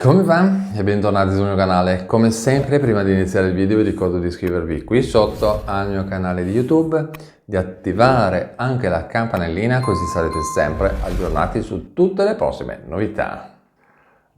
Come va? E bentornati sul mio canale. Come sempre, prima di iniziare il video vi ricordo di iscrivervi qui sotto al mio canale di YouTube, di attivare anche la campanellina così sarete sempre aggiornati su tutte le prossime novità.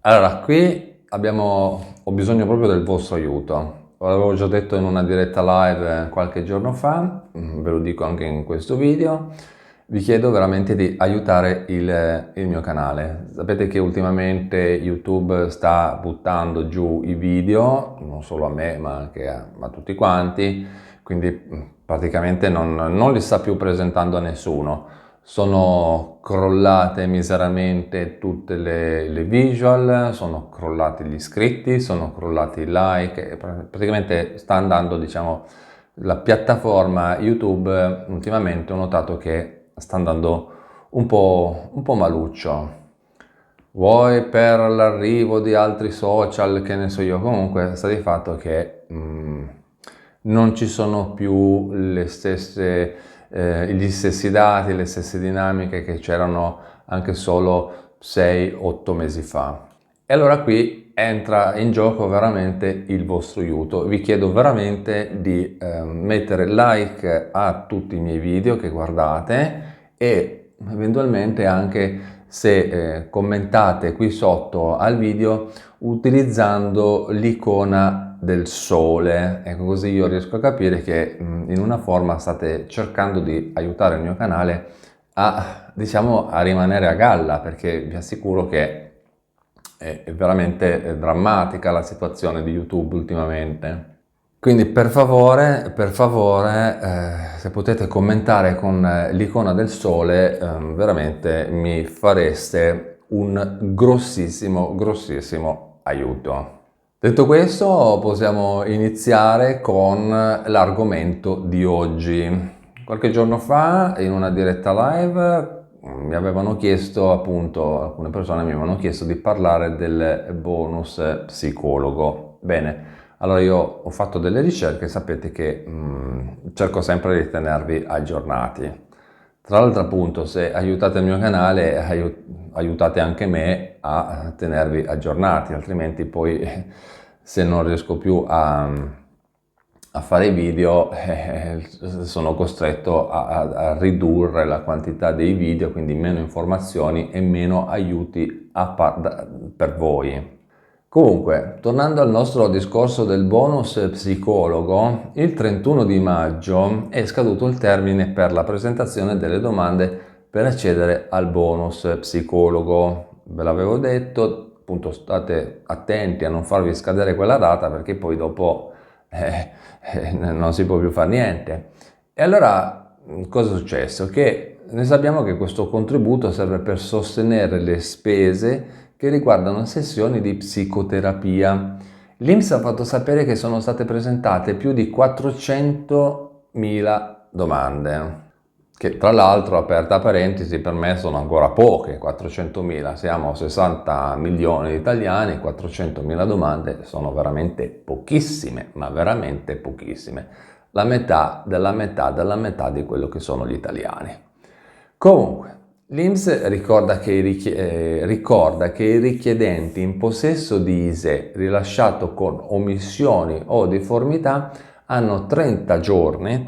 Allora, qui ho bisogno proprio del vostro aiuto. L'avevo già detto in una diretta live qualche giorno fa, ve lo dico anche in questo video. Vi chiedo veramente di aiutare il mio canale. Sapete che ultimamente YouTube sta buttando giù i video, non solo a me ma anche a tutti quanti, quindi praticamente non li sta più presentando a nessuno. Sono crollate miseramente tutte le visual, sono crollati gli iscritti, sono crollati i like, e praticamente sta andando, diciamo, la piattaforma YouTube ultimamente ho notato che sta andando un po' maluccio. Vuoi per l'arrivo di altri social, che ne so io, comunque sta di fatto che non ci sono più gli stessi dati, le stesse dinamiche che c'erano anche solo 6-8 mesi fa. E allora qui entra in gioco veramente il vostro aiuto. Vi chiedo veramente di mettere like a tutti i miei video che guardate e eventualmente anche se commentate qui sotto al video utilizzando l'icona del sole, ecco, così io riesco a capire che in una forma state cercando di aiutare il mio canale diciamo, a rimanere a galla, perché vi assicuro che è veramente drammatica la situazione di YouTube ultimamente. Quindi per favore, se potete commentare con l'icona del sole, veramente mi fareste un grossissimo aiuto. Detto questo, possiamo iniziare con l'argomento di oggi. Qualche giorno fa, in una diretta live, mi avevano chiesto, appunto, alcune persone mi avevano chiesto di parlare del bonus psicologo. Bene, allora io ho fatto delle ricerche, sapete che cerco sempre di tenervi aggiornati. Tra l'altro, appunto, se aiutate il mio canale, aiutate anche me a tenervi aggiornati, altrimenti poi se non riesco più a fare i video sono costretto a ridurre la quantità dei video, quindi meno informazioni e meno aiuti per voi. Comunque, tornando al nostro discorso del bonus psicologo, il 31 di maggio è scaduto il termine per la presentazione delle domande per accedere al bonus psicologo. Ve l'avevo detto, appunto state attenti a non farvi scadere quella data perché poi dopo non si può più fare niente. E allora cosa è successo? Che noi sappiamo che questo contributo serve per sostenere le spese che riguardano sessioni di psicoterapia. L'INPS ha fatto sapere che sono state presentate più di 400.000 domande, che tra l'altro, aperta parentesi, per me sono ancora poche. 400.000, siamo 60 milioni di italiani, 400.000 domande sono veramente pochissime, ma veramente pochissime. La metà della metà della metà di quello che sono gli italiani. Comunque, l'INPS ricorda che i richiedenti in possesso di ISEE rilasciato con omissioni o deformità hanno 30 giorni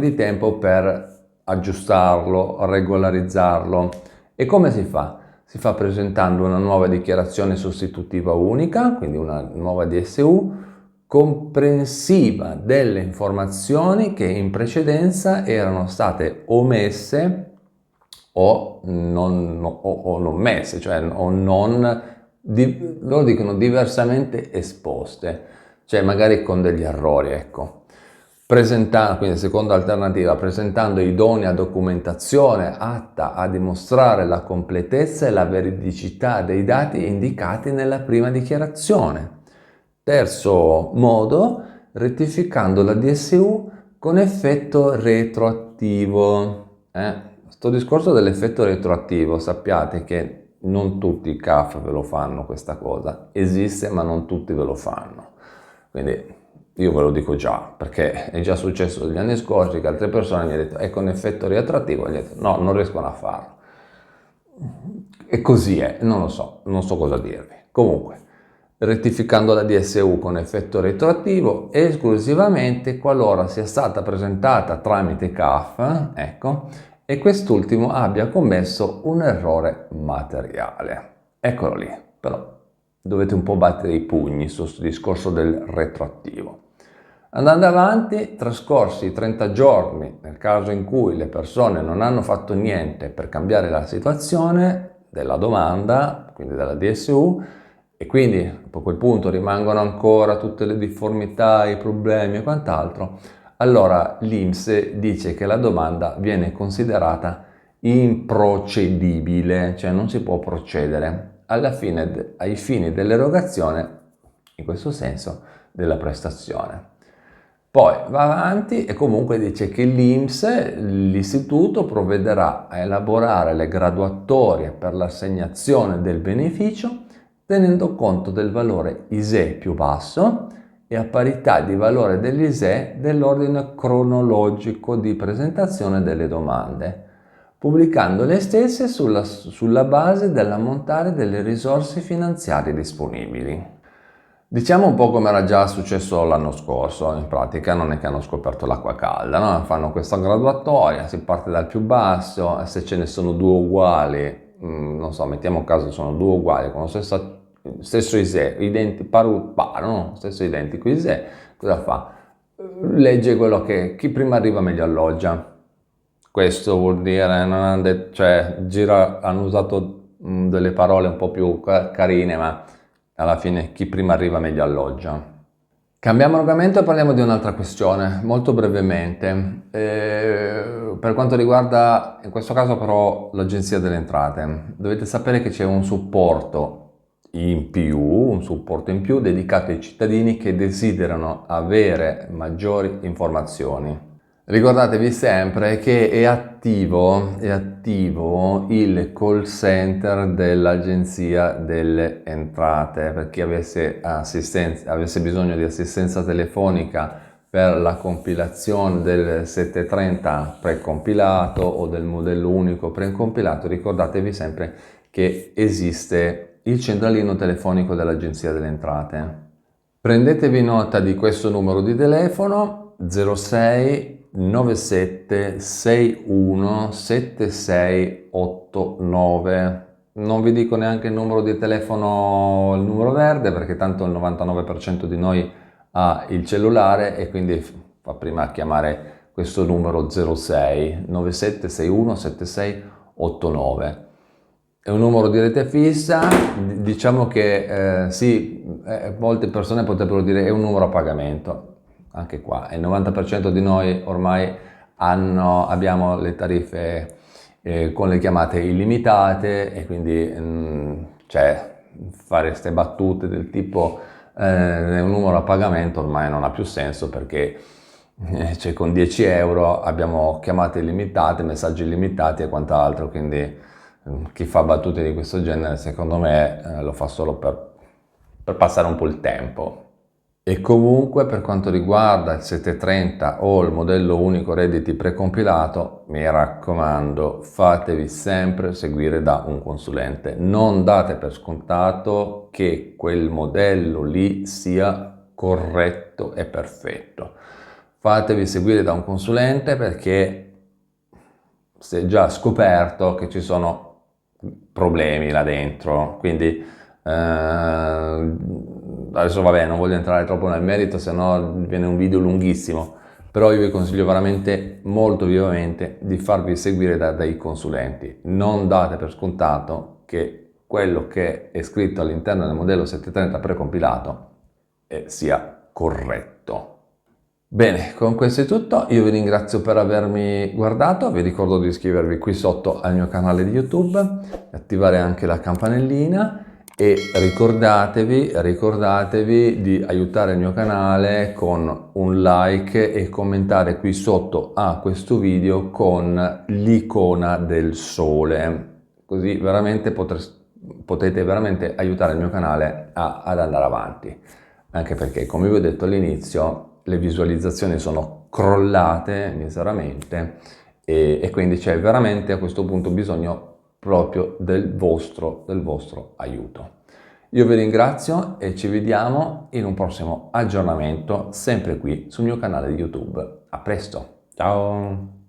di tempo per aggiustarlo, regolarizzarlo. E come si fa? Si fa presentando una nuova dichiarazione sostitutiva unica, quindi una nuova DSU, comprensiva delle informazioni che in precedenza erano state omesse o non messe, cioè loro dicono diversamente esposte, cioè magari con degli errori, ecco. Quindi seconda alternativa, presentando idonea documentazione atta a dimostrare la completezza e la veridicità dei dati indicati nella prima dichiarazione. Terzo modo, rettificando la DSU con effetto retroattivo. Sto discorso dell'effetto retroattivo, sappiate che non tutti i CAF ve lo fanno questa cosa, esiste ma non tutti ve lo fanno. Quindi io ve lo dico già, perché è già successo negli anni scorsi che altre persone mi hanno detto è con effetto retroattivo, e gli ho detto no, non riescono a farlo. E così è, non lo so, non so cosa dirvi. Comunque, rettificando la DSU con effetto retroattivo esclusivamente qualora sia stata presentata tramite CAF, ecco, e quest'ultimo abbia commesso un errore materiale. Eccolo lì, però dovete un po' battere i pugni su questo discorso del retroattivo. Andando avanti, trascorsi i 30 giorni, nel caso in cui le persone non hanno fatto niente per cambiare la situazione della domanda, quindi della DSU, e quindi a quel punto rimangono ancora tutte le difformità, i problemi e quant'altro, allora l'INPS dice che la domanda viene considerata improcedibile, cioè non si può procedere ai fini dell'erogazione, in questo senso, della prestazione. Poi va avanti e comunque dice che l'INPS, l'istituto, provvederà a elaborare le graduatorie per l'assegnazione del beneficio tenendo conto del valore ISEE più basso e a parità di valore dell'ISEE dell'ordine cronologico di presentazione delle domande, pubblicando le stesse sulla base dell'ammontare delle risorse finanziarie disponibili. Diciamo un po' come era già successo l'anno scorso, in pratica non è che hanno scoperto l'acqua calda, no? Fanno questa graduatoria, si parte dal più basso, e se ce ne sono due uguali, non so, mettiamo caso sono due uguali con lo stesso ISEE, stesso identico ISEE, cosa fa? Legge quello che chi prima arriva meglio alloggia. Questo vuol dire, non hanno hanno usato delle parole un po' più carine, ma alla fine chi prima arriva meglio alloggia. Cambiamo argomento e parliamo di un'altra questione, molto brevemente. Per quanto riguarda, in questo caso però, l'Agenzia delle Entrate, dovete sapere che c'è un supporto in più dedicato ai cittadini che desiderano avere maggiori informazioni. Ricordatevi sempre che è attivo il call center dell'Agenzia delle Entrate per chi avesse bisogno di assistenza telefonica per la compilazione del 730 precompilato o del modello unico precompilato. Ricordatevi sempre che esiste il centralino telefonico dell'Agenzia delle Entrate. Prendetevi nota di questo numero di telefono 06 97 61 7689. Non vi dico neanche il numero di telefono, il numero verde, perché tanto il 99% di noi ha il cellulare e quindi fa prima chiamare questo numero 06 97 61 7689. È un numero di rete fissa, diciamo che molte persone potrebbero dire è un numero a pagamento. Anche qua il 90% di noi ormai abbiamo le tariffe con le chiamate illimitate e quindi fare queste battute del tipo è un numero a pagamento ormai non ha più senso, perché con 10 euro abbiamo chiamate illimitate, messaggi illimitati e quant'altro, quindi chi fa battute di questo genere secondo me lo fa solo per passare un po' il tempo. E comunque per quanto riguarda il 730 o il modello unico redditi precompilato, mi raccomando, fatevi sempre seguire da un consulente. Non date per scontato che quel modello lì sia corretto e perfetto. Fatevi seguire da un consulente, perché si è già scoperto che ci sono problemi là dentro, quindi adesso vabbè, non voglio entrare troppo nel merito, se no viene un video lunghissimo, però io vi consiglio veramente molto vivamente di farvi seguire dai consulenti. Non date per scontato che quello che è scritto all'interno del modello 730 precompilato sia corretto. Bene, con questo è tutto, io vi ringrazio per avermi guardato, vi ricordo di iscrivervi qui sotto al mio canale di YouTube, attivare anche la campanellina e ricordatevi di aiutare il mio canale con un like e commentare qui sotto a questo video con l'icona del sole, così veramente potete veramente aiutare il mio canale ad andare avanti, anche perché, come vi ho detto all'inizio, le visualizzazioni sono crollate miseramente e quindi c'è veramente a questo punto bisogno proprio del vostro aiuto. Io vi ringrazio e ci vediamo in un prossimo aggiornamento, sempre qui sul mio canale di YouTube. A presto, ciao!